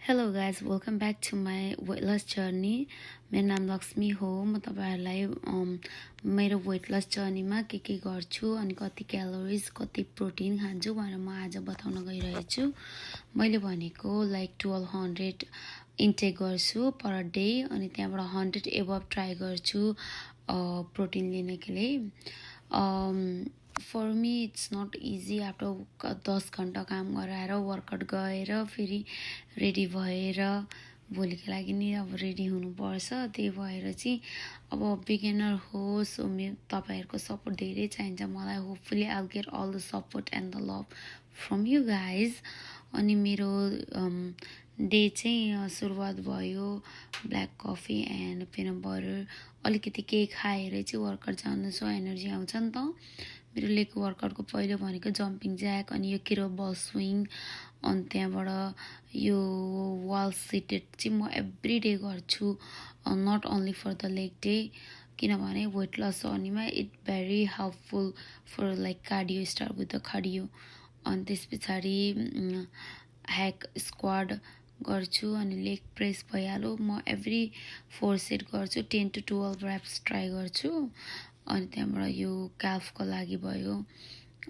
Hello guys welcome back to my weight loss journey. मेरो नाम लक्ष्मी हो। म तपाईँहरूलाई मेरो वेट लस जर्नीमा के गर्छु अनि कति क्यालोरिज कति प्रोटिन खान्छु भनेर म आज बताउन गइरहेको छु। मैले भनेको लाइक 1200 इन्टेक गर्छु पर डे अनि त्यहाँबाट 100 एबभ ट्राई गर्छु प्रोटिन लिनको लागि। For me it's not easy after 10 घन्टा काम गराएर वर्कआउट गएर फेरि रेडी भएर भोलिको लागि नि अब रेडी हुनुपर्छ। त्यही भएर चाहिँ अब बिगिनर हो सो तपाईँहरूको सपोर्ट धेरै चाहिन्छ मलाई। Hopefully I get all the support and the love from you guys. अनि मेरो डे चाहिँ सुरुवात भयो black coffee and peanut butter अलिकति केही खाएर चाहिँ वर्कआउट जानु सो एनर्जी आउँछ नि त। मेरो लेग वर्कआउटको पहिलो भनेको जम्पिङ ज्याक अनि यो केरो बल स्विङ अनि त्यहाँबाट यो वाल सिटेड चाहिँ म एभ्री डे गर्छु not only for the leg day किनभने वेट लस जर्नीमा it very helpful for like cardio start with the cardio. अनि त्यस पछाडि ह्याक स्क्वाड गर्छु अनि लेग प्रेस भइहाल्यो। म एभ्री 4 सेट गर्छु 10 to 12 reps ट्राई गर्छु। अनि त्यहाँबाट यो क्याल्फको लागि भयो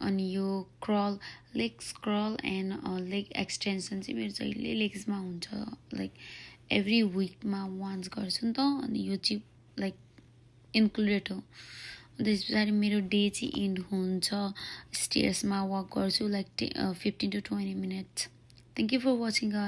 अनि यो क्रल लेग स्क्रल एन्ड लेग एक्सटेन्सन चाहिँ मेरो जहिले लेग्समा हुन्छ लाइक एभ्री विकमा वान्स गर्छु नि त। अनि यो चाहिँ लाइक इन्क्लुडेड हो। त्यस पछाडि मेरो डे चाहिँ इन्ड हुन्छ स्टेयर्समा वक गर्छु like 15 to 20 minutes। Thank you for watching guys.